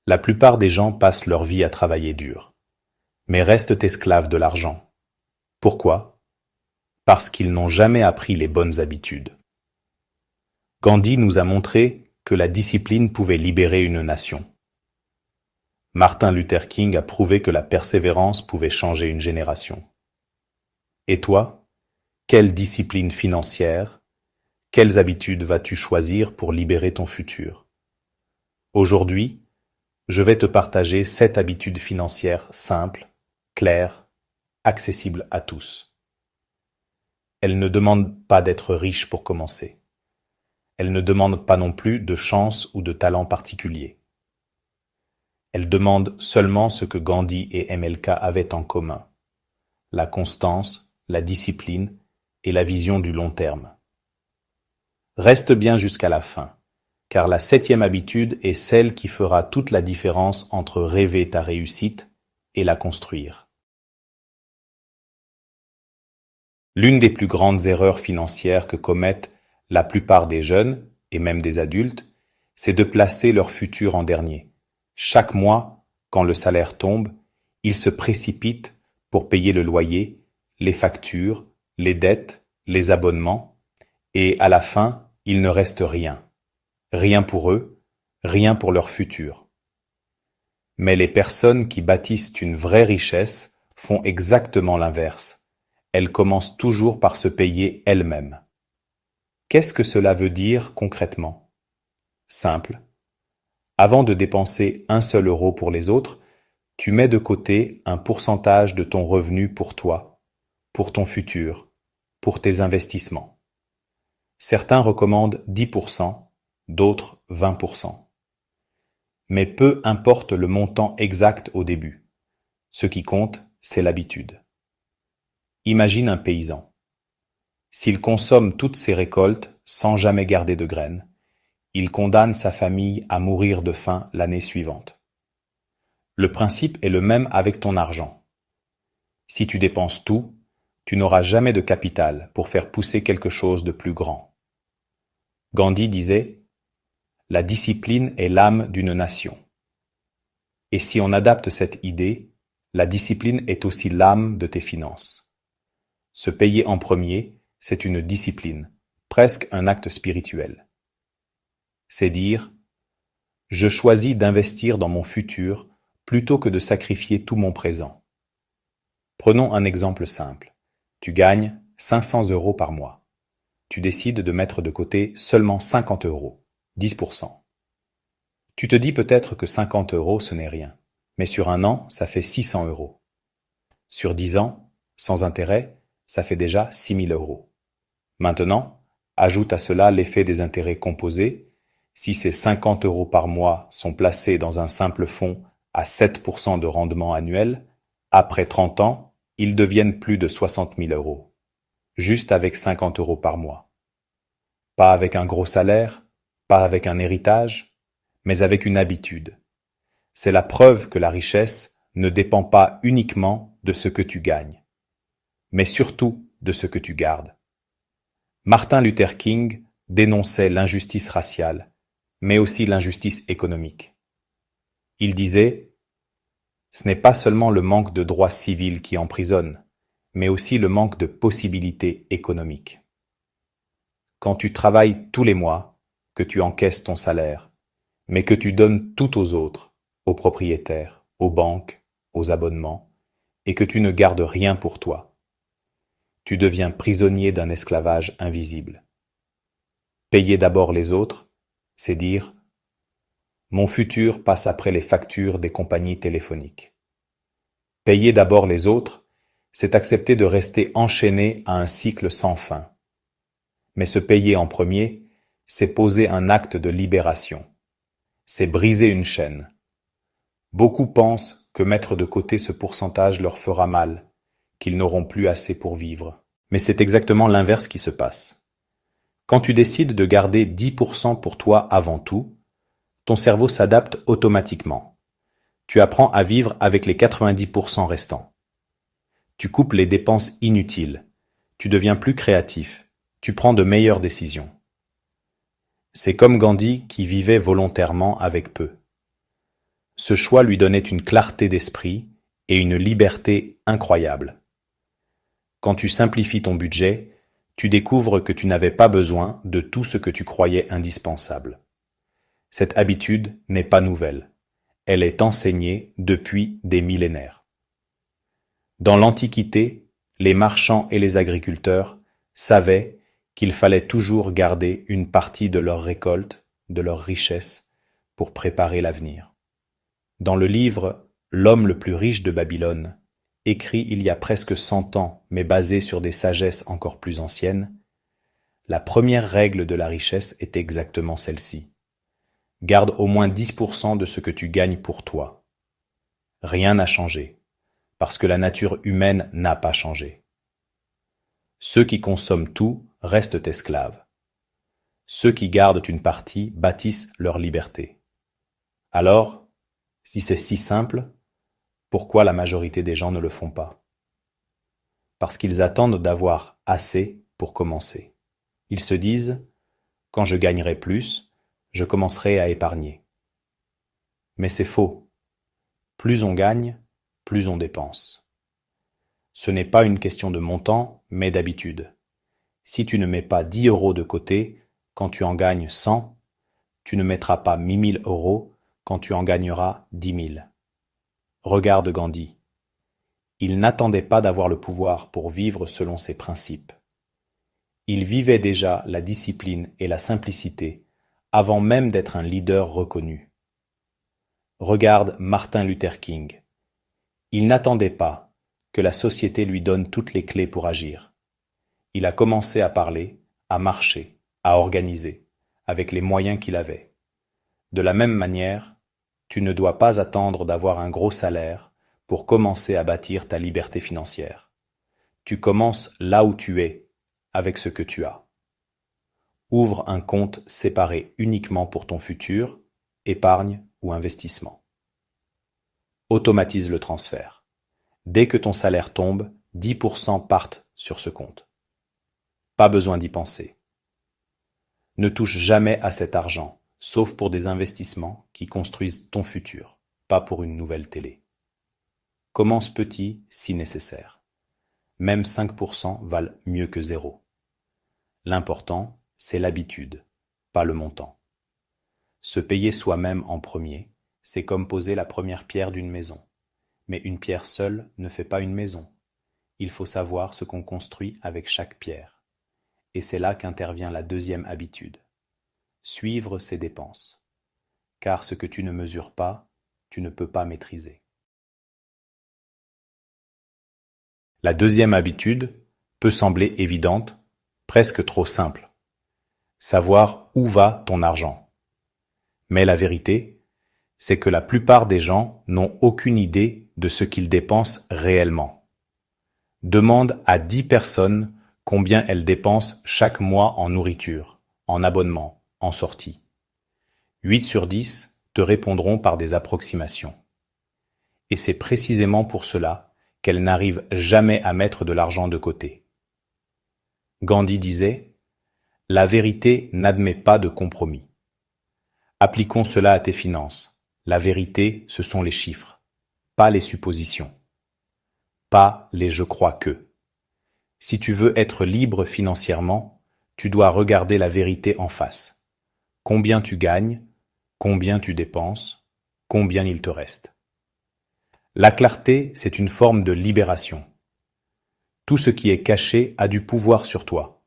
La plupart des gens passent leur vie à travailler dur, mais restent esclaves de l'argent. Pourquoi? Parce qu'ils n'ont jamais appris les bonnes habitudes. Gandhi nous a montré que la discipline pouvait libérer une nation. Martin Luther King a prouvé que la persévérance pouvait changer une génération. Et toi, quelle discipline financière, quelles habitudes vas-tu choisir pour libérer ton futur? Aujourd'hui, je vais te partager 7 habitudes financières simples, claires, accessibles à tous. Elles ne demandent pas d'être riche pour commencer. Elles ne demandent pas non plus de chance ou de talent particulier. Elles demandent seulement ce que Gandhi et MLK avaient en commun: la constance, la discipline et la vision du long terme. Reste bien jusqu'à la fin, car la 7e habitude est celle qui fera toute la différence entre rêver ta réussite et la construire. L'une des plus grandes erreurs financières que commettent la plupart des jeunes, et même des adultes, c'est de placer leur futur en dernier. Chaque mois, quand le salaire tombe, ils se précipitent pour payer le loyer, les factures, les dettes, les abonnements, et à la fin, il ne reste rien. Rien pour eux, rien pour leur futur. Mais les personnes qui bâtissent une vraie richesse font exactement l'inverse. Elles commencent toujours par se payer elles-mêmes. Qu'est-ce que cela veut dire concrètement? Simple. Avant de dépenser un seul euro pour les autres, tu mets de côté un pourcentage de ton revenu pour toi, pour ton futur, pour tes investissements. Certains recommandent 10%, d'autres 20%. Mais peu importe le montant exact au début. Ce qui compte, c'est l'habitude. Imagine un paysan. S'il consomme toutes ses récoltes sans jamais garder de graines, il condamne sa famille à mourir de faim l'année suivante. Le principe est le même avec ton argent. Si tu dépenses tout, tu n'auras jamais de capital pour faire pousser quelque chose de plus grand. Gandhi disait: la discipline est l'âme d'une nation. Et si on adapte cette idée, la discipline est aussi l'âme de tes finances. Se payer en premier, c'est une discipline, presque un acte spirituel. C'est dire: je choisis d'investir dans mon futur plutôt que de sacrifier tout mon présent. Prenons un exemple simple. Tu gagnes 500 euros par mois. Tu décides de mettre de côté seulement 50 euros, 10%. Tu te dis peut-être que 50 euros ce n'est rien, mais sur un an, ça fait 600 euros. Sur 10 ans, sans intérêt, ça fait déjà 6 000 euros. Maintenant, ajoute à cela l'effet des intérêts composés. Si ces 50 euros par mois sont placés dans un simple fonds à 7% de rendement annuel, après 30 ans, ils deviennent plus de 60 000 euros. Juste avec 50 euros par mois. Pas avec un gros salaire, pas avec un héritage, mais avec une habitude. C'est la preuve que la richesse ne dépend pas uniquement de ce que tu gagnes, mais surtout de ce que tu gardes. Martin Luther King dénonçait l'injustice raciale, mais aussi l'injustice économique. Il disait: ce n'est pas seulement le manque de droits civils qui emprisonne, mais aussi le manque de possibilités économiques. Quand tu travailles tous les mois, que tu encaisses ton salaire, mais que tu donnes tout aux autres, aux propriétaires, aux banques, aux abonnements, et que tu ne gardes rien pour toi, tu deviens prisonnier d'un esclavage invisible. Payer d'abord les autres, c'est dire: mon futur passe après les factures des compagnies téléphoniques. Payer d'abord les autres, c'est accepter de rester enchaîné à un cycle sans fin. Mais se payer en premier, c'est poser un acte de libération. C'est briser une chaîne. Beaucoup pensent que mettre de côté ce pourcentage leur fera mal, qu'ils n'auront plus assez pour vivre. Mais c'est exactement l'inverse qui se passe. Quand tu décides de garder 10% pour toi avant tout, ton cerveau s'adapte automatiquement. Tu apprends à vivre avec les 90% restants. Tu coupes les dépenses inutiles. Tu deviens plus créatif. Tu prends de meilleures décisions. C'est comme Gandhi qui vivait volontairement avec peu. Ce choix lui donnait une clarté d'esprit et une liberté incroyable. Quand tu simplifies ton budget, tu découvres que tu n'avais pas besoin de tout ce que tu croyais indispensable. Cette habitude n'est pas nouvelle. Elle est enseignée depuis des millénaires. Dans l'Antiquité, les marchands et les agriculteurs savaient qu'il fallait toujours garder une partie de leur récolte, de leur richesse, pour préparer l'avenir. Dans le livre « L'homme le plus riche de Babylone », écrit il y a presque 100 ans, mais basé sur des sagesses encore plus anciennes, la première règle de la richesse est exactement celle-ci. Garde au moins 10% de ce que tu gagnes pour toi. Rien n'a changé, parce que la nature humaine n'a pas changé. Ceux qui consomment tout restent esclaves. Ceux qui gardent une partie bâtissent leur liberté. Alors, si c'est si simple, pourquoi la majorité des gens ne le font pas? Parce qu'ils attendent d'avoir assez pour commencer. Ils se disent, quand je gagnerai plus, je commencerai à épargner. Mais c'est faux. Plus on gagne, plus on dépense. Ce n'est pas une question de montant, mais d'habitude. Si tu ne mets pas 10 € de côté quand tu en gagnes 100, tu ne mettras pas 1000 € quand tu en gagneras 10 000. Regarde Gandhi. Il n'attendait pas d'avoir le pouvoir pour vivre selon ses principes. Il vivait déjà la discipline et la simplicité avant même d'être un leader reconnu. Regarde Martin Luther King. Il n'attendait pas que la société lui donne toutes les clés pour agir. Il a commencé à parler, à marcher, à organiser, avec les moyens qu'il avait. De la même manière, tu ne dois pas attendre d'avoir un gros salaire pour commencer à bâtir ta liberté financière. Tu commences là où tu es, avec ce que tu as. Ouvre un compte séparé uniquement pour ton futur, épargne ou investissement. Automatise le transfert. Dès que ton salaire tombe, 10% partent sur ce compte. Pas besoin d'y penser. Ne touche jamais à cet argent, sauf pour des investissements qui construisent ton futur, pas pour une nouvelle télé. Commence petit si nécessaire. Même 5% valent mieux que 0. L'important, c'est l'habitude, pas le montant. Se payer soi-même en premier, c'est comme poser la première pierre d'une maison. Mais une pierre seule ne fait pas une maison. Il faut savoir ce qu'on construit avec chaque pierre. Et c'est là qu'intervient la deuxième habitude. Suivre ses dépenses. Car ce que tu ne mesures pas, tu ne peux pas maîtriser. La deuxième habitude peut sembler évidente, presque trop simple. Savoir où va ton argent. Mais la vérité, c'est que la plupart des gens n'ont aucune idée de ce qu'ils dépensent réellement. Demande à 10 personnes combien elles dépensent chaque mois en nourriture, en abonnement, en sortie. 8 sur 10 te répondront par des approximations. Et c'est précisément pour cela qu'elles n'arrivent jamais à mettre de l'argent de côté. Gandhi disait « La vérité n'admet pas de compromis ». Appliquons cela à tes finances. La vérité, ce sont les chiffres, pas les suppositions, pas les « je crois que ». Si tu veux être libre financièrement, tu dois regarder la vérité en face. Combien tu gagnes, combien tu dépenses, combien il te reste. La clarté, c'est une forme de libération. Tout ce qui est caché a du pouvoir sur toi.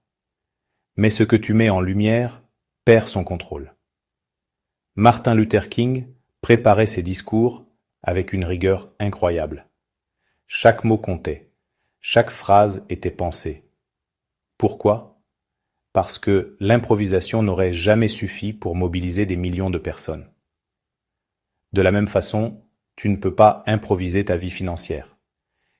Mais ce que tu mets en lumière perd son contrôle. Martin Luther King préparait ses discours avec une rigueur incroyable. Chaque mot comptait, chaque phrase était pensée. Pourquoi? Parce que l'improvisation n'aurait jamais suffi pour mobiliser des millions de personnes. De la même façon, tu ne peux pas improviser ta vie financière.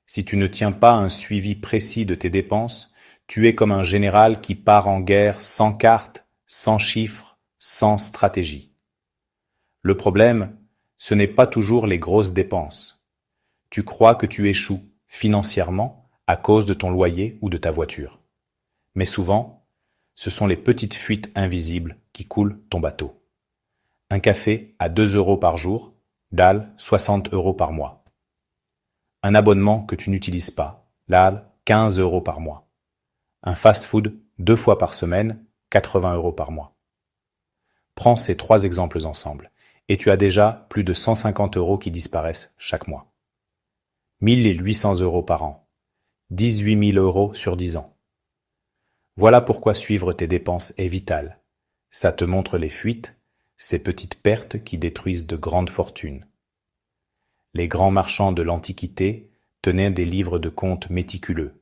Si tu ne tiens pas un suivi précis de tes dépenses, tu es comme un général qui part en guerre sans carte, sans chiffres, sans stratégie. Le problème, ce n'est pas toujours les grosses dépenses. Tu crois que tu échoues financièrement à cause de ton loyer ou de ta voiture. Mais souvent, ce sont les petites fuites invisibles qui coulent ton bateau. Un café à 2 € par jour, Dalle, 60 € par mois. Un abonnement que tu n'utilises pas. Dalle, 15 € par mois. Un fast-food 2 fois par semaine, 80 € par mois. Prends ces 3 exemples ensemble, et tu as déjà plus de 150 € qui disparaissent chaque mois. 1800 € par an. 18 000 € sur 10 ans. Voilà pourquoi suivre tes dépenses est vital. Ça te montre les fuites, ces petites pertes qui détruisent de grandes fortunes. Les grands marchands de l'Antiquité tenaient des livres de comptes méticuleux.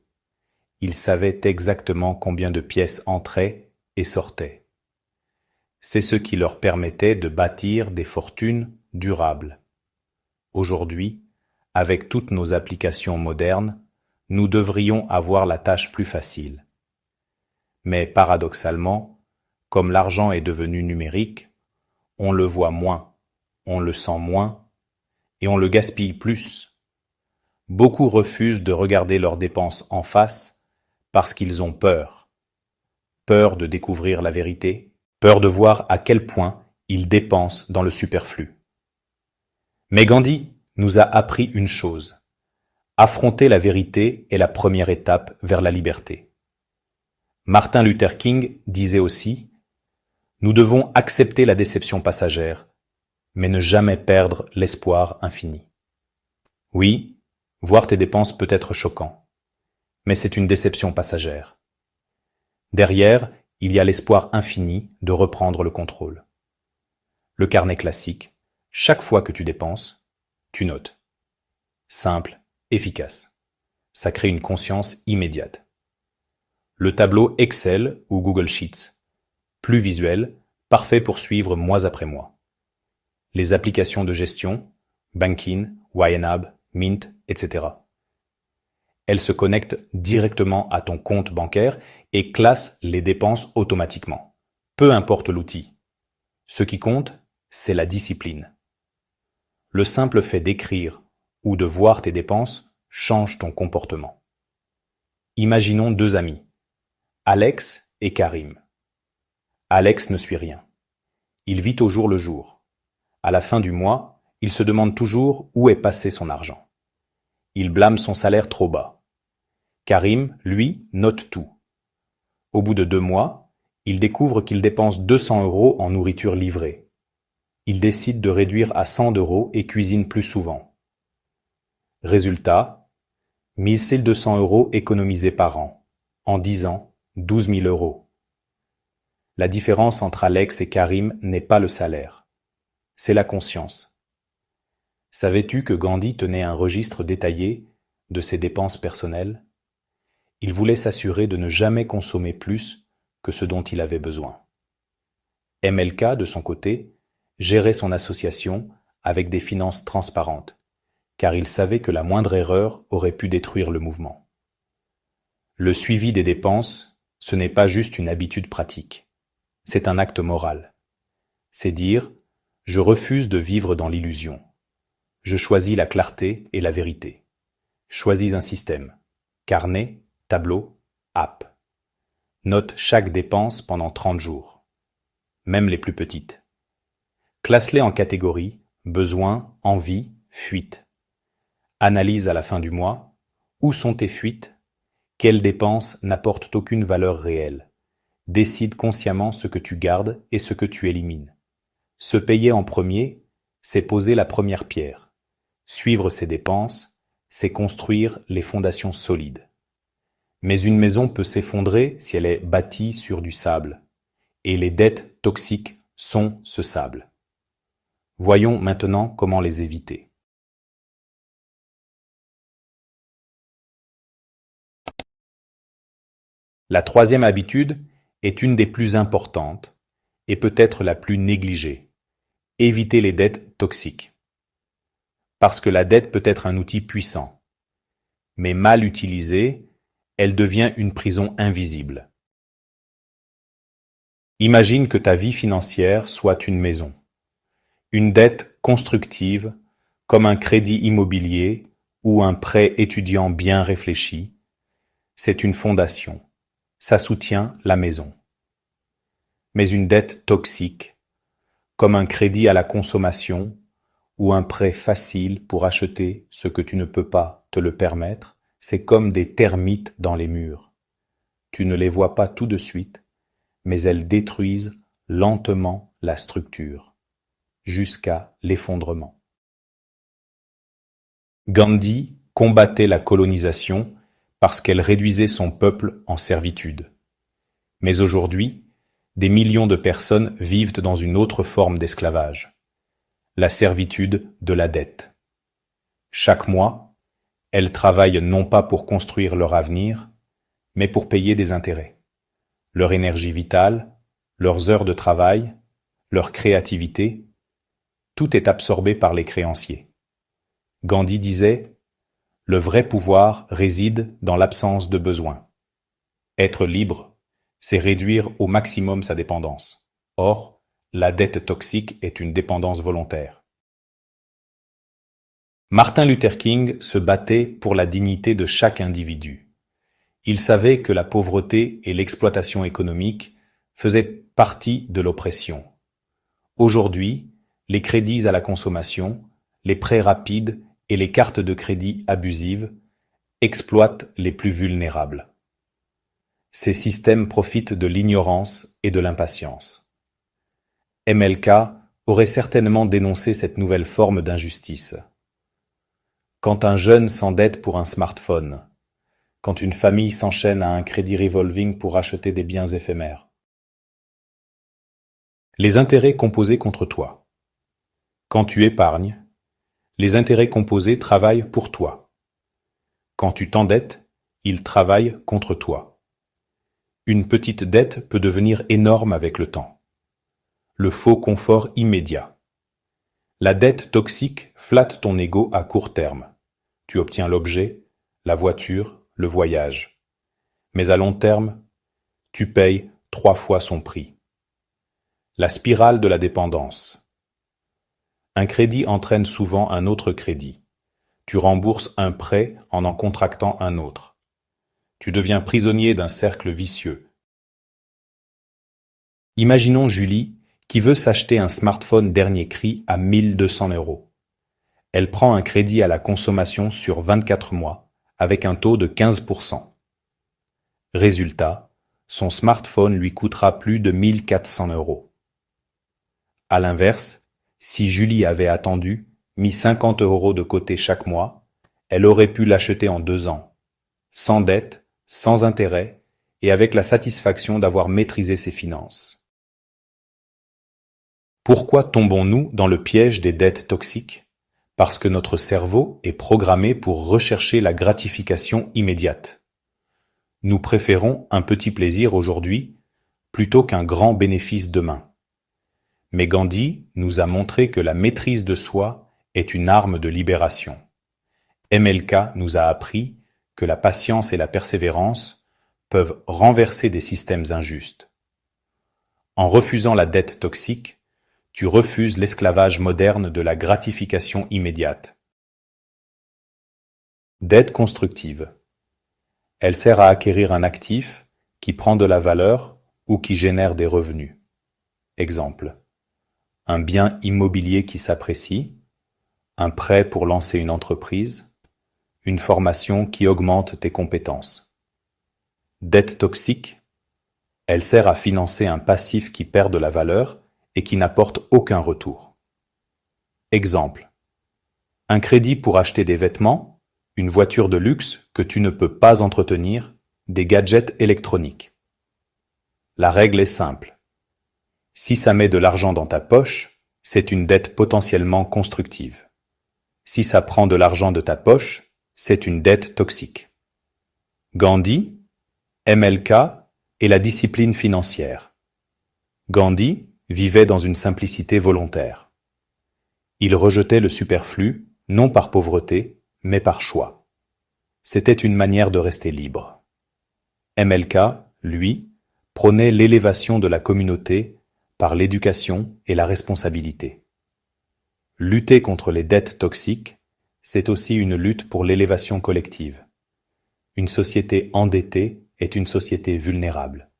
Ils savaient exactement combien de pièces entraient et sortaient. C'est ce qui leur permettait de bâtir des fortunes durables. Aujourd'hui, avec toutes nos applications modernes, nous devrions avoir la tâche plus facile. Mais paradoxalement, comme l'argent est devenu numérique, on le voit moins, on le sent moins, et on le gaspille plus. Beaucoup refusent de regarder leurs dépenses en face parce qu'ils ont peur. Peur de découvrir la vérité, peur de voir à quel point ils dépensent dans le superflu. Mais Gandhi nous a appris une chose. Affronter la vérité est la première étape vers la liberté. Martin Luther King disait aussi « Nous devons accepter la déception passagère, mais ne jamais perdre l'espoir infini. » Oui, voir tes dépenses peut être choquant, mais c'est une déception passagère. Derrière, il y a l'espoir infini de reprendre le contrôle. Le carnet classique, chaque fois que tu dépenses, tu notes. Simple, efficace. Ça crée une conscience immédiate. Le tableau Excel ou Google Sheets, plus visuel, parfait pour suivre mois après mois. Les applications de gestion, Banking, YNAB, Mint, etc. Elles se connectent directement à ton compte bancaire et classent les dépenses automatiquement. Peu importe l'outil. Ce qui compte, c'est la discipline. Le simple fait d'écrire ou de voir tes dépenses change ton comportement. Imaginons 2 amis, Alex et Karim. Alex ne suit rien. Il vit au jour le jour. À la fin du mois, il se demande toujours où est passé son argent. Il blâme son salaire trop bas. Karim, lui, note tout. Au bout de 2 mois, il découvre qu'il dépense 200 € en nourriture livrée. Il décide de réduire à 100 € et cuisine plus souvent. Résultat, 1200 € économisés par an. En 10 ans, 12 000 €. La différence entre Alex et Karim n'est pas le salaire. C'est la conscience. Savais-tu que Gandhi tenait un registre détaillé de ses dépenses personnelles? Il voulait s'assurer de ne jamais consommer plus que ce dont il avait besoin. MLK, de son côté, gérait son association avec des finances transparentes, car il savait que la moindre erreur aurait pu détruire le mouvement. Le suivi des dépenses, ce n'est pas juste une habitude pratique, c'est un acte moral. C'est dire « je refuse de vivre dans l'illusion ». Je choisis la clarté et la vérité. Choisis un système. Carnet, tableau, app. Note chaque dépense pendant 30 jours. Même les plus petites. Classe-les en catégories, besoins, envies, fuites. Analyse à la fin du mois. Où sont tes fuites? Quelles dépenses n'apportent aucune valeur réelle? Décide consciemment ce que tu gardes et ce que tu élimines. Se payer en premier, c'est poser la première pierre. Suivre ses dépenses, c'est construire les fondations solides. Mais une maison peut s'effondrer si elle est bâtie sur du sable. Et les dettes toxiques sont ce sable. Voyons maintenant comment les éviter. La 3e habitude est une des plus importantes et peut-être la plus négligée. Éviter les dettes toxiques. Parce que la dette peut être un outil puissant. Mais mal utilisée, elle devient une prison invisible. Imagine que ta vie financière soit une maison. Une dette constructive, comme un crédit immobilier ou un prêt étudiant bien réfléchi, c'est une fondation. Ça soutient la maison. Mais une dette toxique, comme un crédit à la consommation ou un prêt facile pour acheter ce que tu ne peux pas te le permettre, c'est comme des termites dans les murs. Tu ne les vois pas tout de suite, mais elles détruisent lentement la structure, jusqu'à l'effondrement. Gandhi combattait la colonisation parce qu'elle réduisait son peuple en servitude. Mais aujourd'hui, des millions de personnes vivent dans une autre forme d'esclavage, la servitude de la dette. Chaque mois, elles travaillent non pas pour construire leur avenir, mais pour payer des intérêts. Leur énergie vitale, leurs heures de travail, leur créativité, tout est absorbé par les créanciers. Gandhi disait « Le vrai pouvoir réside dans l'absence de besoin. Être libre, c'est réduire au maximum sa dépendance. Or, la dette toxique est une dépendance volontaire. » Martin Luther King se battait pour la dignité de chaque individu. Il savait que la pauvreté et l'exploitation économique faisaient partie de l'oppression. Aujourd'hui, les crédits à la consommation, les prêts rapides et les cartes de crédit abusives exploitent les plus vulnérables. Ces systèmes profitent de l'ignorance et de l'impatience. MLK aurait certainement dénoncé cette nouvelle forme d'injustice. Quand un jeune s'endette pour un smartphone, quand une famille s'enchaîne à un crédit revolving pour acheter des biens éphémères. Les intérêts composés contre toi. Quand tu épargnes, les intérêts composés travaillent pour toi. Quand tu t'endettes, ils travaillent contre toi. Une petite dette peut devenir énorme avec le temps. Le faux confort immédiat. La dette toxique flatte ton ego à court terme. Tu obtiens l'objet, la voiture, le voyage. Mais à long terme, tu payes 3 fois son prix. La spirale de la dépendance. Un crédit entraîne souvent un autre crédit. Tu rembourses un prêt en contractant un autre. Tu deviens prisonnier d'un cercle vicieux. Imaginons Julie qui veut s'acheter un smartphone dernier cri à 1 200 €. Elle prend un crédit à la consommation sur 24 mois avec un taux de 15%. Résultat, son smartphone lui coûtera plus de 1 400 €. À l'inverse, si Julie avait attendu, mis 50 € de côté chaque mois, elle aurait pu l'acheter en 2 ans, sans dette, sans intérêt, et avec la satisfaction d'avoir maîtrisé ses finances. Pourquoi tombons-nous dans le piège des dettes toxiques? Parce que notre cerveau est programmé pour rechercher la gratification immédiate. Nous préférons un petit plaisir aujourd'hui plutôt qu'un grand bénéfice demain. Mais Gandhi nous a montré que la maîtrise de soi est une arme de libération. MLK nous a appris que la patience et la persévérance peuvent renverser des systèmes injustes. En refusant la dette toxique, tu refuses l'esclavage moderne de la gratification immédiate. Dette constructive. Elle sert à acquérir un actif qui prend de la valeur ou qui génère des revenus. Exemple. Un bien immobilier qui s'apprécie, un prêt pour lancer une entreprise, une formation qui augmente tes compétences. Dette toxique. Elle sert à financer un passif qui perd de la valeur et qui n'apporte aucun retour. Exemple. Un crédit pour acheter des vêtements, une voiture de luxe que tu ne peux pas entretenir, des gadgets électroniques. La règle est simple. Si ça met de l'argent dans ta poche, c'est une dette potentiellement constructive. Si ça prend de l'argent de ta poche, c'est une dette toxique. Gandhi, MLK et la discipline financière. Gandhi vivait dans une simplicité volontaire. Il rejetait le superflu, non par pauvreté, mais par choix. C'était une manière de rester libre. MLK, lui, prônait l'élévation de la communauté par l'éducation et la responsabilité. Lutter contre les dettes toxiques, c'est aussi une lutte pour l'élévation collective. Une société endettée est une société vulnérable.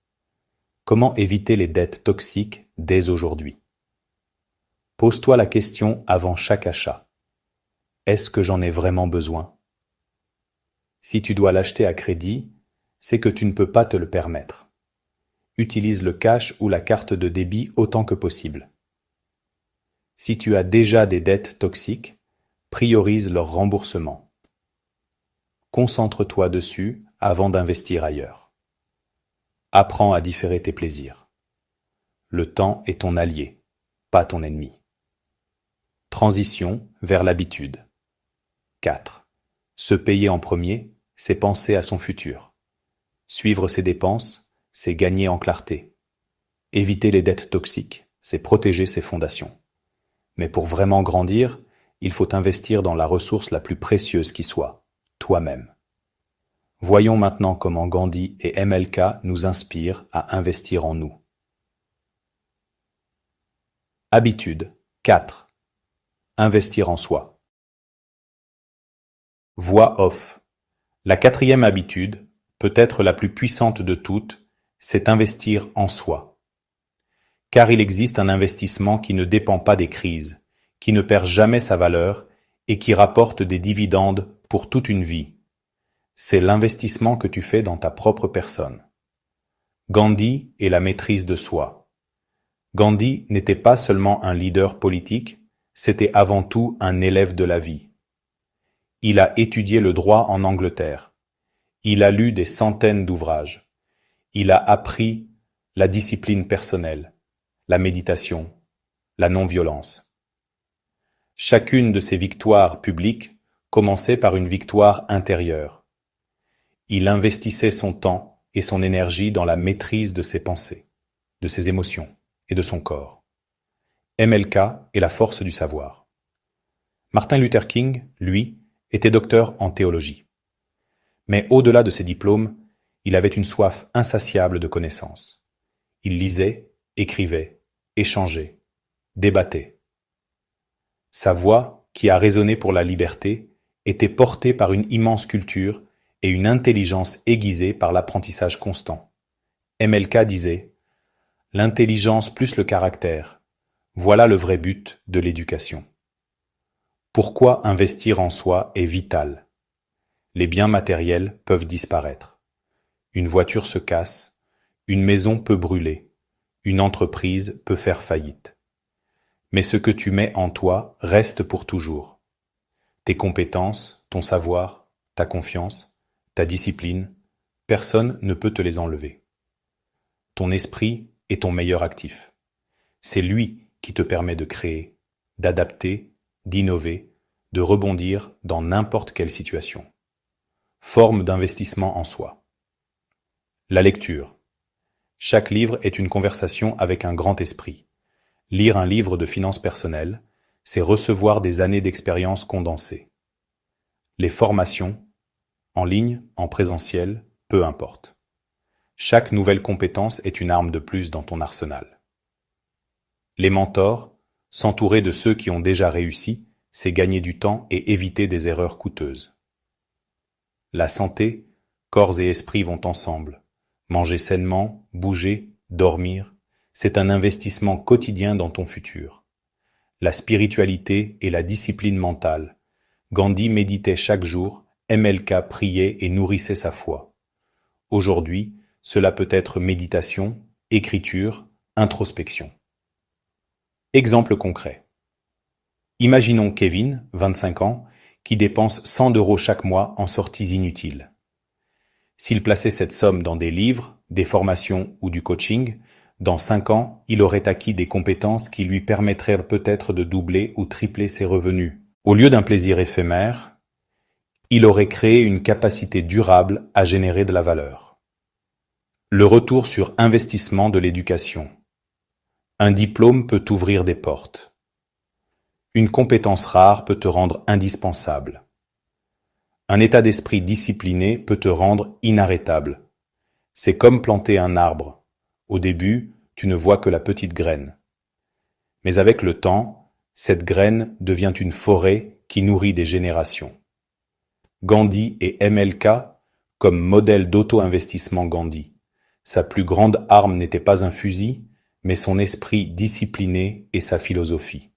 Comment éviter les dettes toxiques dès aujourd'hui? Pose-toi la question avant chaque achat. Est-ce que j'en ai vraiment besoin? Si tu dois l'acheter à crédit, c'est que tu ne peux pas te le permettre. Utilise le cash ou la carte de débit autant que possible. Si tu as déjà des dettes toxiques, priorise leur remboursement. Concentre-toi dessus avant d'investir ailleurs. Apprends à différer tes plaisirs. Le temps est ton allié, pas ton ennemi. Transition vers l'habitude. 4. Se payer en premier, c'est penser à son futur. Suivre ses dépenses, c'est gagner en clarté. Éviter les dettes toxiques, c'est protéger ses fondations. Mais pour vraiment grandir, il faut investir dans la ressource la plus précieuse qui soit, toi-même. Voyons maintenant comment Gandhi et MLK nous inspirent à investir en nous. Habitude 4. Investir en soi. Voix off. La quatrième habitude, peut-être la plus puissante de toutes, c'est investir en soi. Car il existe un investissement qui ne dépend pas des crises, qui ne perd jamais sa valeur et qui rapporte des dividendes pour toute une vie. C'est l'investissement que tu fais dans ta propre personne. Gandhi et la maîtrise de soi. Gandhi n'était pas seulement un leader politique, c'était avant tout un élève de la vie. Il a étudié le droit en Angleterre. Il a lu des centaines d'ouvrages. Il a appris la discipline personnelle, la méditation, la non-violence. Chacune de ses victoires publiques commençait par une victoire intérieure. Il investissait son temps et son énergie dans la maîtrise de ses pensées, de ses émotions et de son corps. MLK et la force du savoir. Martin Luther King, lui, était docteur en théologie. Mais au-delà de ses diplômes, il avait une soif insatiable de connaissances. Il lisait, écrivait, échangeait, débattait. Sa voix, qui a résonné pour la liberté, était portée par une immense culture et une intelligence aiguisée par l'apprentissage constant. MLK disait « L'intelligence plus le caractère, voilà le vrai but de l'éducation. » Pourquoi investir en soi est vital. Les biens matériels peuvent disparaître. Une voiture se casse, une maison peut brûler, une entreprise peut faire faillite. Mais ce que tu mets en toi reste pour toujours. Tes compétences, ton savoir, ta confiance, ta discipline, personne ne peut te les enlever. Ton esprit est ton meilleur actif. C'est lui qui te permet de créer, d'adapter, d'innover, de rebondir dans n'importe quelle situation. Forme d'investissement en soi. La lecture. Chaque livre est une conversation avec un grand esprit. Lire un livre de finances personnelles, c'est recevoir des années d'expérience condensées. Les formations, en ligne, en présentiel, peu importe. Chaque nouvelle compétence est une arme de plus dans ton arsenal. Les mentors, s'entourer de ceux qui ont déjà réussi, c'est gagner du temps et éviter des erreurs coûteuses. La santé, corps et esprit vont ensemble. Manger sainement, bouger, dormir, c'est un investissement quotidien dans ton futur. La spiritualité et la discipline mentale. Gandhi méditait chaque jour, MLK priait et nourrissait sa foi. Aujourd'hui, cela peut être méditation, écriture, introspection. Exemple concret. Imaginons Kevin, 25 ans, qui dépense 100 € chaque mois en sorties inutiles. S'il plaçait cette somme dans des livres, des formations ou du coaching, dans 5 ans, il aurait acquis des compétences qui lui permettraient peut-être de doubler ou tripler ses revenus. Au lieu d'un plaisir éphémère, il aurait créé une capacité durable à générer de la valeur. Le retour sur investissement de l'éducation. Un diplôme peut t'ouvrir des portes. Une compétence rare peut te rendre indispensable. Un état d'esprit discipliné peut te rendre inarrêtable. C'est comme planter un arbre. Au début, tu ne vois que la petite graine. Mais avec le temps, cette graine devient une forêt qui nourrit des générations. Gandhi et MLK comme modèle d'auto-investissement Gandhi. Sa plus grande arme n'était pas un fusil, mais son esprit discipliné et sa philosophie.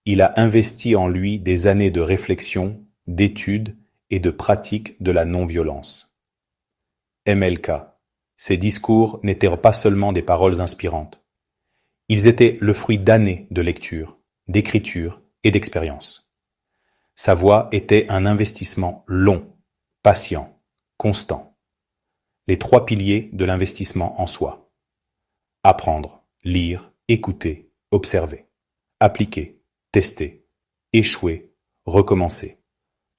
Il a investi en lui des années de réflexion, d'étude et de pratique de la non-violence. MLK. Ses discours n'étaient pas seulement des paroles inspirantes. Ils étaient le fruit d'années de lecture, d'écriture et d'expérience. Sa voix était un investissement long, patient, constant. Les 3 piliers de l'investissement en soi. Apprendre, lire, écouter, observer. Appliquer, tester, échouer, recommencer.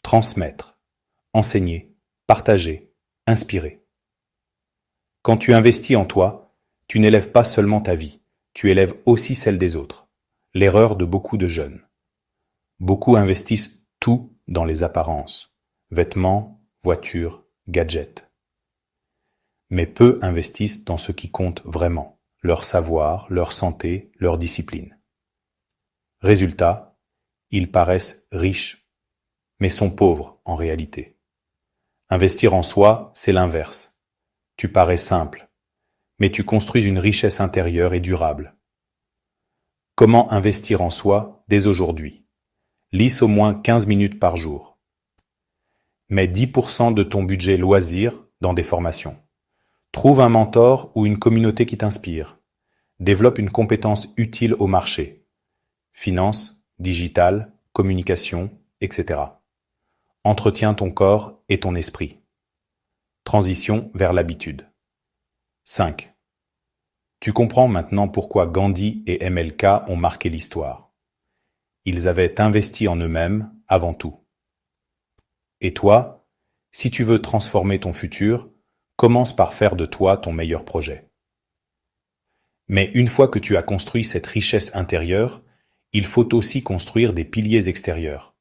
Transmettre, enseigner, partager, inspirer. Quand tu investis en toi, tu n'élèves pas seulement ta vie, tu élèves aussi celle des autres. L'erreur de beaucoup de jeunes. Beaucoup investissent tout dans les apparences, vêtements, voitures, gadgets. Mais peu investissent dans ce qui compte vraiment, leur savoir, leur santé, leur discipline. Résultat, ils paraissent riches, mais sont pauvres en réalité. Investir en soi, c'est l'inverse. Tu parais simple, mais tu construis une richesse intérieure et durable. Comment investir en soi dès aujourd'hui? Lisse au moins 15 minutes par jour. Mets 10% de ton budget loisir dans des formations. Trouve un mentor ou une communauté qui t'inspire. Développe une compétence utile au marché. Finance, digital, communication, etc. Entretiens ton corps et ton esprit. Transition vers l'habitude. 5. Tu comprends maintenant pourquoi Gandhi et MLK ont marqué l'histoire. Ils avaient investi en eux-mêmes avant tout. Et toi, si tu veux transformer ton futur, commence par faire de toi ton meilleur projet. Mais une fois que tu as construit cette richesse intérieure, il faut aussi construire des piliers extérieurs.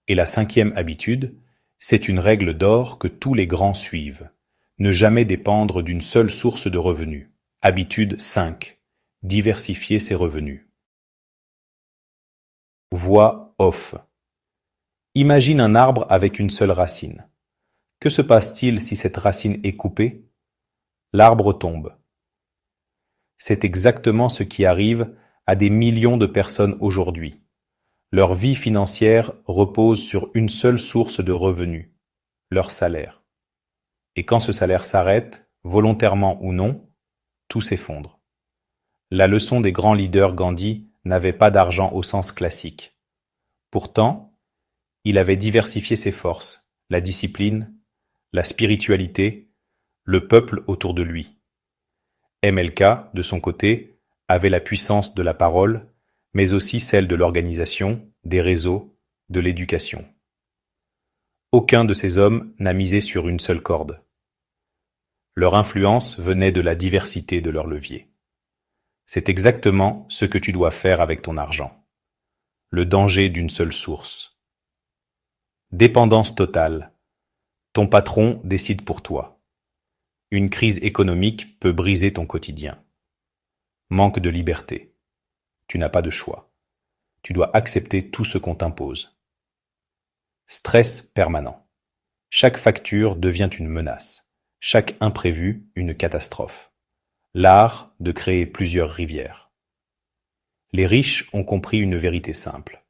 Et la 5e habitude, c'est une règle d'or que tous les grands suivent. Ne jamais dépendre d'une seule source de revenus. Habitude 5. Diversifier ses revenus. Voix off. Imagine un arbre avec une seule racine. Que se passe-t-il si cette racine est coupée? L'arbre tombe. C'est exactement ce qui arrive à des millions de personnes aujourd'hui. Leur vie financière repose sur une seule source de revenus, leur salaire. Et quand ce salaire s'arrête, volontairement ou non, tout s'effondre. La leçon des grands leaders Gandhi n'avait pas d'argent au sens classique. Pourtant, il avait diversifié ses forces, la discipline, la spiritualité, le peuple autour de lui. MLK, de son côté, avait la puissance de la parole, mais aussi celle de l'organisation, des réseaux, de l'éducation. Aucun de ces hommes n'a misé sur une seule corde. Leur influence venait de la diversité de leurs leviers. C'est exactement ce que tu dois faire avec ton argent. Le danger d'une seule source. Dépendance totale. Ton patron décide pour toi. Une crise économique peut briser ton quotidien. Manque de liberté. Tu n'as pas de choix. Tu dois accepter tout ce qu'on t'impose. Stress permanent. Chaque facture devient une menace. Chaque imprévu, une catastrophe. L'art de créer plusieurs rivières. Les riches ont compris une vérité simple.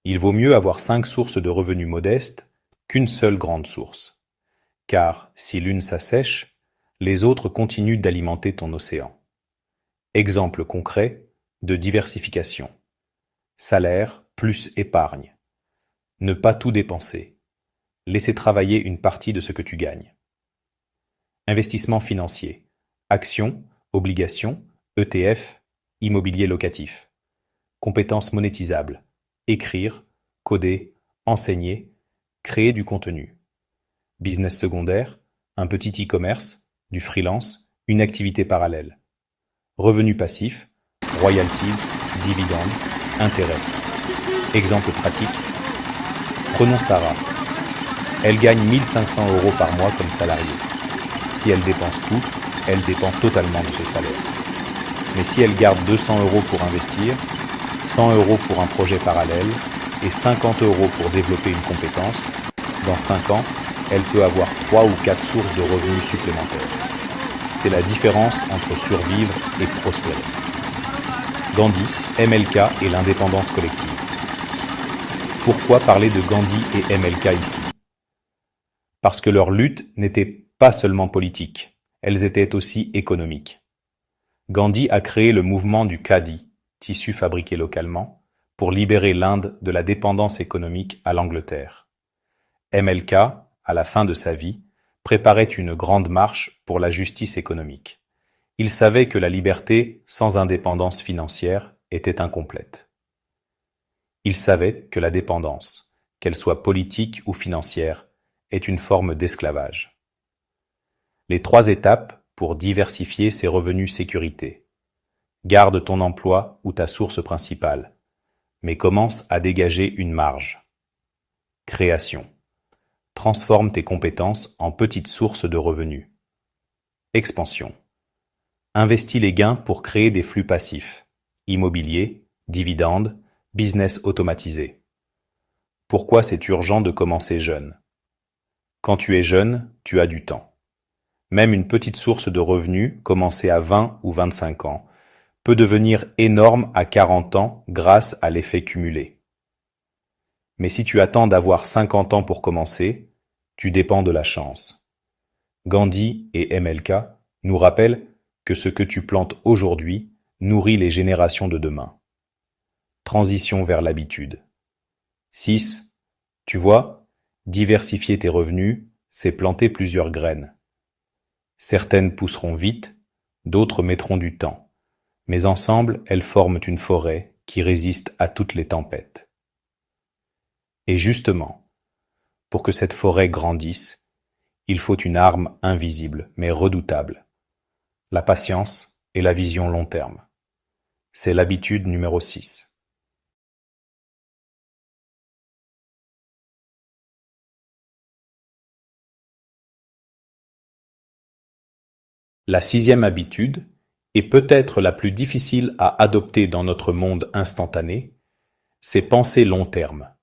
Il vaut mieux avoir 5 sources de revenus modestes qu'une seule grande source. Car si l'une s'assèche, les autres continuent d'alimenter ton océan. Exemple concret de diversification. Salaire plus épargne. Ne pas tout dépenser. Laisser travailler une partie de ce que tu gagnes. Investissement financier. Actions, obligations, ETF, immobilier locatif. Compétences monétisables. Écrire, coder, enseigner, créer du contenu. Business secondaire, un petit e-commerce, du freelance, une activité parallèle. Revenus passifs, royalties, dividendes, intérêts. Exemple pratique. Prenons Sarah. Elle gagne 1 500 € par mois comme salariée. Si elle dépense tout, elle dépend totalement de ce salaire. Mais si elle garde 200 € pour investir, 100 € pour un projet parallèle et 50 € pour développer une compétence, dans 5 ans, elle peut avoir 3 ou 4 sources de revenus supplémentaires. C'est la différence entre survivre et prospérer. Gandhi, MLK et l'indépendance collective. Pourquoi parler de Gandhi et MLK ici? Parce que leur lutte n'était pas seulement politique, elles étaient aussi économiques. Gandhi a créé le mouvement du khadi, tissu fabriqué localement, pour libérer l'Inde de la dépendance économique à l'Angleterre. MLK, à la fin de sa vie, préparait une grande marche pour la justice économique. Il savait que la liberté sans indépendance financière était incomplète. Il savait que la dépendance, qu'elle soit politique ou financière, est une forme d'esclavage. Les 3 étapes pour diversifier ses revenus sécurité. Garde ton emploi ou ta source principale, mais commence à dégager une marge. Création. Transforme tes compétences en petites sources de revenus. Expansion. Investis les gains pour créer des flux passifs. Immobilier, dividendes, business automatisé. Pourquoi c'est urgent de commencer jeune? Quand tu es jeune, tu as du temps. Même une petite source de revenus, commencée à 20 ou 25 ans, peut devenir énorme à 40 ans grâce à l'effet cumulé. Mais si tu attends d'avoir 50 ans pour commencer, tu dépends de la chance. Gandhi et MLK nous rappellent que ce que tu plantes aujourd'hui nourrit les générations de demain. Transition vers l'habitude. 6. Tu vois, diversifier tes revenus, c'est planter plusieurs graines. Certaines pousseront vite, d'autres mettront du temps, mais ensemble elles forment une forêt qui résiste à toutes les tempêtes. Et justement, pour que cette forêt grandisse, il faut une arme invisible mais redoutable, la patience et la vision long terme. C'est l'habitude numéro 6. La 6e habitude, et peut-être la plus difficile à adopter dans notre monde instantané, c'est penser long terme.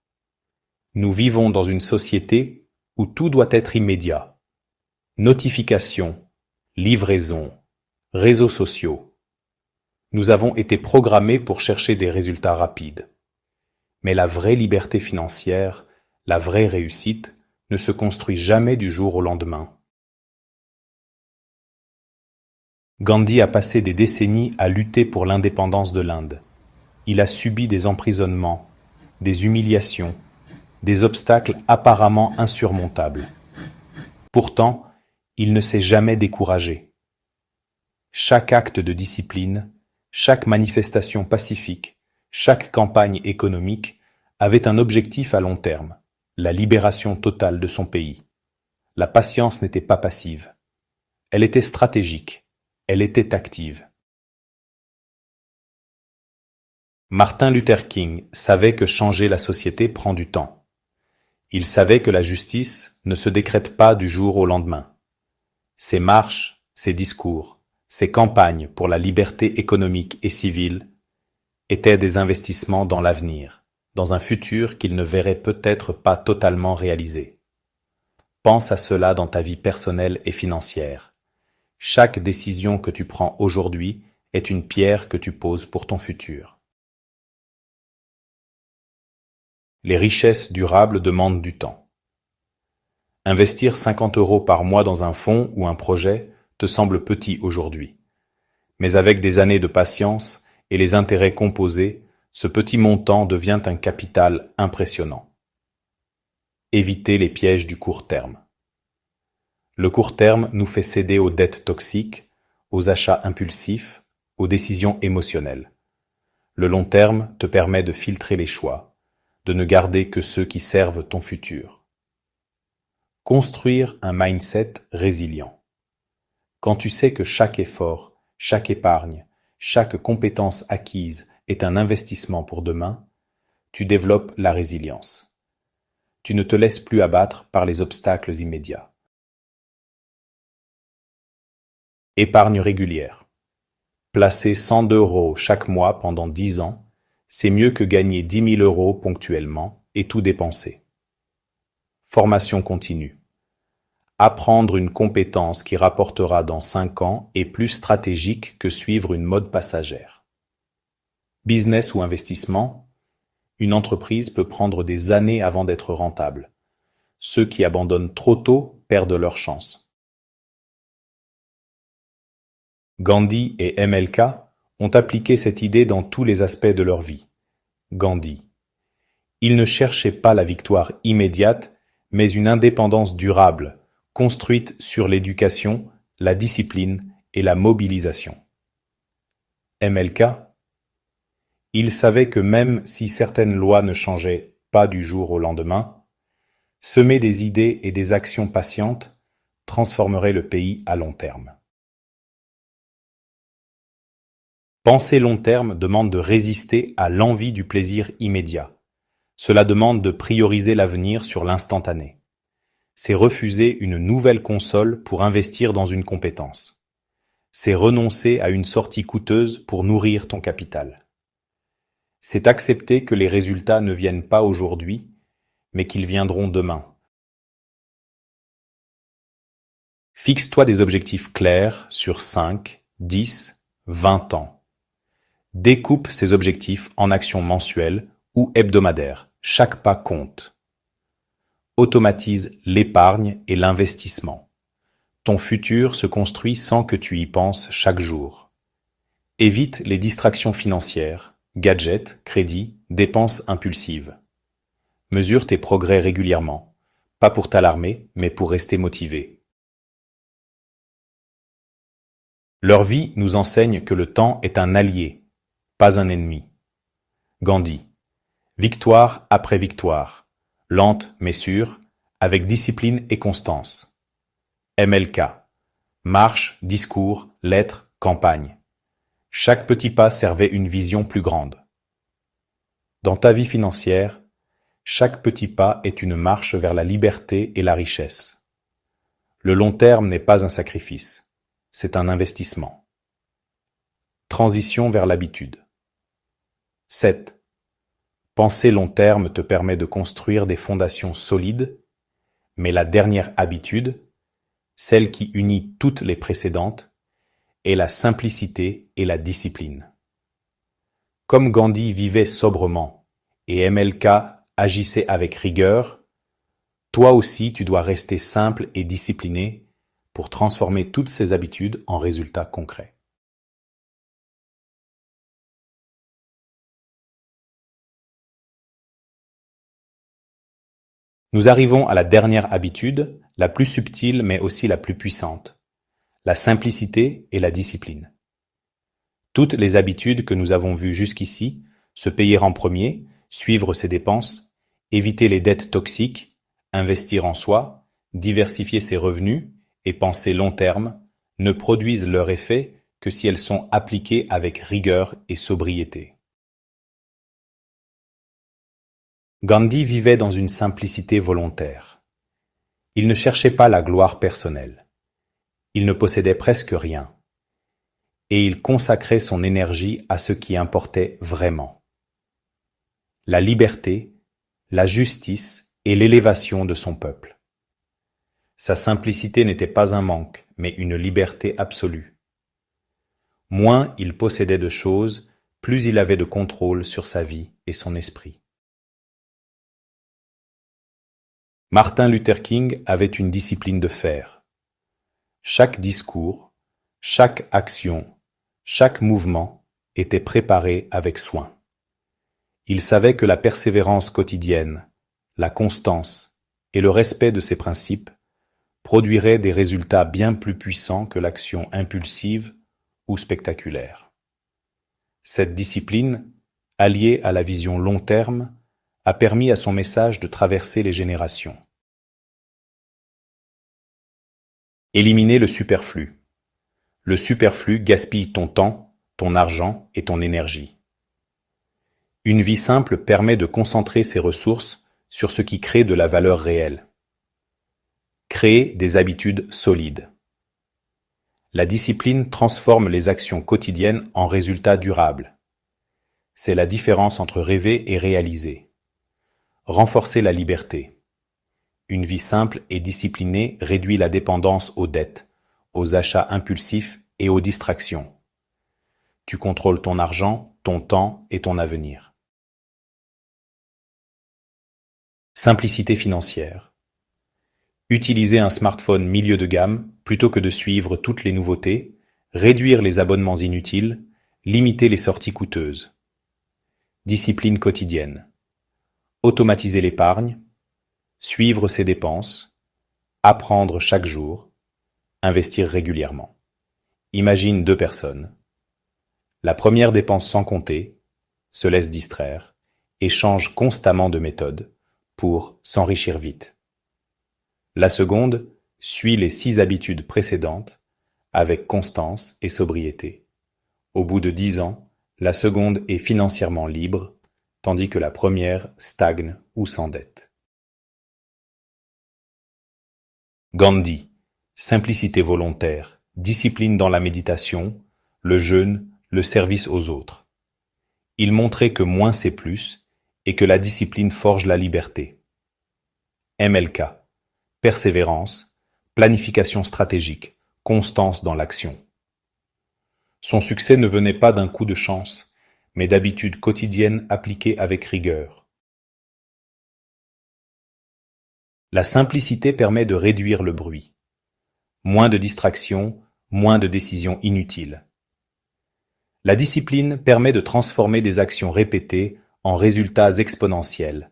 Nous vivons dans une société où tout doit être immédiat. Notifications, livraisons, réseaux sociaux. Nous avons été programmés pour chercher des résultats rapides. Mais la vraie liberté financière, la vraie réussite, ne se construit jamais du jour au lendemain. Gandhi a passé des décennies à lutter pour l'indépendance de l'Inde. Il a subi des emprisonnements, des humiliations, des obstacles apparemment insurmontables. Pourtant, il ne s'est jamais découragé. Chaque acte de discipline, chaque manifestation pacifique, chaque campagne économique avait un objectif à long terme, la libération totale de son pays. La patience n'était pas passive. Elle était stratégique. Elle était active. Martin Luther King savait que changer la société prend du temps. Il savait que la justice ne se décrète pas du jour au lendemain. Ses marches, ses discours, ses campagnes pour la liberté économique et civile étaient des investissements dans l'avenir, dans un futur qu'il ne verrait peut-être pas totalement réalisé. Pense à cela dans ta vie personnelle et financière. Chaque décision que tu prends aujourd'hui est une pierre que tu poses pour ton futur. Les richesses durables demandent du temps. Investir 50 € par mois dans un fonds ou un projet te semble petit aujourd'hui. Mais avec des années de patience et les intérêts composés, ce petit montant devient un capital impressionnant. Évitez les pièges du court terme. Le court terme nous fait céder aux dettes toxiques, aux achats impulsifs, aux décisions émotionnelles. Le long terme te permet de filtrer les choix, de ne garder que ceux qui servent ton futur. Construire un mindset résilient. Quand tu sais que chaque effort, chaque épargne, chaque compétence acquise est un investissement pour demain, tu développes la résilience. Tu ne te laisses plus abattre par les obstacles immédiats. Épargne régulière. Placer 102 € chaque mois pendant 10 ans, c'est mieux que gagner 10 000 € ponctuellement et tout dépenser. Formation continue. Apprendre une compétence qui rapportera dans 5 ans est plus stratégique que suivre une mode passagère. Business ou investissement, une entreprise peut prendre des années avant d'être rentable. Ceux qui abandonnent trop tôt perdent leur chance. Gandhi et MLK ont appliqué cette idée dans tous les aspects de leur vie. Gandhi. Ils ne cherchaient pas la victoire immédiate, mais une indépendance durable, construite sur l'éducation, la discipline et la mobilisation. MLK. Il savait que même si certaines lois ne changeaient pas du jour au lendemain, semer des idées et des actions patientes transformerait le pays à long terme. Penser long terme demande de résister à l'envie du plaisir immédiat. Cela demande de prioriser l'avenir sur l'instantané. C'est refuser une nouvelle console pour investir dans une compétence. C'est renoncer à une sortie coûteuse pour nourrir ton capital. C'est accepter que les résultats ne viennent pas aujourd'hui, mais qu'ils viendront demain. Fixe-toi des objectifs clairs sur 5, 10, 20 ans. Découpe ces objectifs en actions mensuelles ou hebdomadaires. Chaque pas compte. Automatise l'épargne et l'investissement. Ton futur se construit sans que tu y penses chaque jour. Évite les distractions financières, gadgets, crédits, dépenses impulsives. Mesure tes progrès régulièrement, pas pour t'alarmer, mais pour rester motivé. Leur vie nous enseigne que le temps est un allié, pas un ennemi. Gandhi. Victoire après victoire, lente mais sûre, avec discipline et constance. MLK. Marche, discours, lettres, campagne. Chaque petit pas servait une vision plus grande. Dans ta vie financière, chaque petit pas est une marche vers la liberté et la richesse. Le long terme n'est pas un sacrifice, c'est un investissement. Transition vers l'habitude. 7. Penser long terme te permet de construire des fondations solides, mais la dernière habitude, celle qui unit toutes les précédentes, est la simplicité et la discipline. Comme Gandhi vivait sobrement et MLK agissait avec rigueur, toi aussi tu dois rester simple et discipliné pour transformer toutes ces habitudes en résultats concrets. Nous arrivons à la dernière habitude, la plus subtile mais aussi la plus puissante, la simplicité et la discipline. Toutes les habitudes que nous avons vues jusqu'ici, se payer en premier, suivre ses dépenses, éviter les dettes toxiques, investir en soi, diversifier ses revenus et penser long terme, ne produisent leur effet que si elles sont appliquées avec rigueur et sobriété. Gandhi vivait dans une simplicité volontaire. Il ne cherchait pas la gloire personnelle. Il ne possédait presque rien. Et il consacrait son énergie à ce qui importait vraiment. La liberté, la justice et l'élévation de son peuple. Sa simplicité n'était pas un manque, mais une liberté absolue. Moins il possédait de choses, plus il avait de contrôle sur sa vie et son esprit. Martin Luther King avait une discipline de fer. Chaque discours, chaque action, chaque mouvement était préparé avec soin. Il savait que la persévérance quotidienne, la constance et le respect de ses principes produiraient des résultats bien plus puissants que l'action impulsive ou spectaculaire. Cette discipline, alliée à la vision long terme, a permis à son message de traverser les générations. Éliminer le superflu. Le superflu gaspille ton temps, ton argent et ton énergie. Une vie simple permet de concentrer ses ressources sur ce qui crée de la valeur réelle. Créer des habitudes solides. La discipline transforme les actions quotidiennes en résultats durables. C'est la différence entre rêver et réaliser. Renforcer la liberté. Une vie simple et disciplinée réduit la dépendance aux dettes, aux achats impulsifs et aux distractions. Tu contrôles ton argent, ton temps et ton avenir. Simplicité financière. Utiliser un smartphone milieu de gamme plutôt que de suivre toutes les nouveautés, réduire les abonnements inutiles, limiter les sorties coûteuses. Discipline quotidienne. Automatiser l'épargne, suivre ses dépenses, apprendre chaque jour, investir régulièrement. Imagine 2 personnes. La première dépense sans compter, se laisse distraire et change constamment de méthode pour s'enrichir vite. La seconde suit les 6 habitudes précédentes avec constance et sobriété. Au bout de 10 ans, la seconde est financièrement libre, tandis que la première stagne ou s'endette. Gandhi, simplicité volontaire, discipline dans la méditation, le jeûne, le service aux autres. Il montrait que moins c'est plus et que la discipline forge la liberté. MLK, persévérance, planification stratégique, constance dans l'action. Son succès ne venait pas d'un coup de chance, mais d'habitudes quotidiennes appliquées avec rigueur. La simplicité permet de réduire le bruit. Moins de distractions, moins de décisions inutiles. La discipline permet de transformer des actions répétées en résultats exponentiels.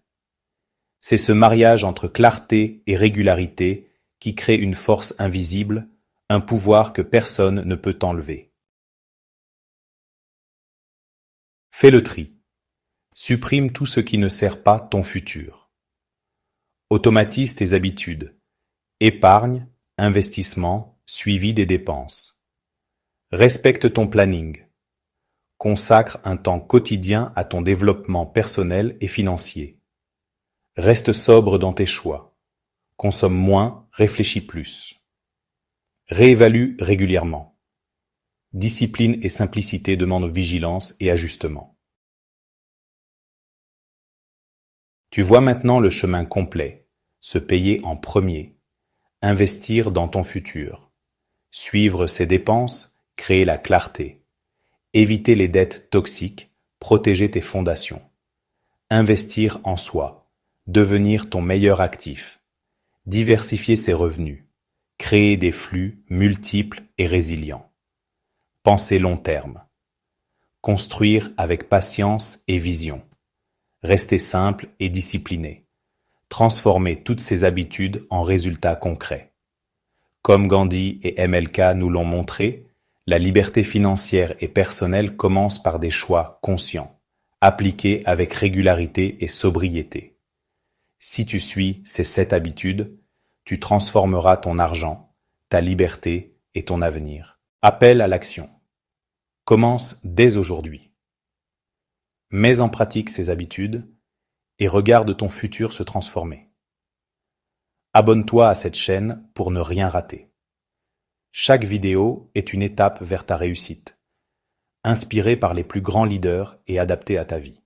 C'est ce mariage entre clarté et régularité qui crée une force invisible, un pouvoir que personne ne peut enlever. Fais le tri. Supprime tout ce qui ne sert pas ton futur. Automatise tes habitudes. Épargne, investissement, suivi des dépenses. Respecte ton planning. Consacre un temps quotidien à ton développement personnel et financier. Reste sobre dans tes choix. Consomme moins, réfléchis plus. Réévalue régulièrement. Discipline et simplicité demandent vigilance et ajustement. Tu vois maintenant le chemin complet, se payer en premier, investir dans ton futur, suivre ses dépenses, créer la clarté, éviter les dettes toxiques, protéger tes fondations, investir en soi, devenir ton meilleur actif, diversifier ses revenus, créer des flux multiples et résilients. Penser long terme. Construire avec patience et vision. Rester simple et discipliné. Transformer toutes ces habitudes en résultats concrets. Comme Gandhi et MLK nous l'ont montré, la liberté financière et personnelle commence par des choix conscients, appliqués avec régularité et sobriété. Si tu suis ces 7 habitudes, tu transformeras ton argent, ta liberté et ton avenir. Appel à l'action. Commence dès aujourd'hui. Mets en pratique ces habitudes et regarde ton futur se transformer. Abonne-toi à cette chaîne pour ne rien rater. Chaque vidéo est une étape vers ta réussite, inspirée par les plus grands leaders et adaptée à ta vie.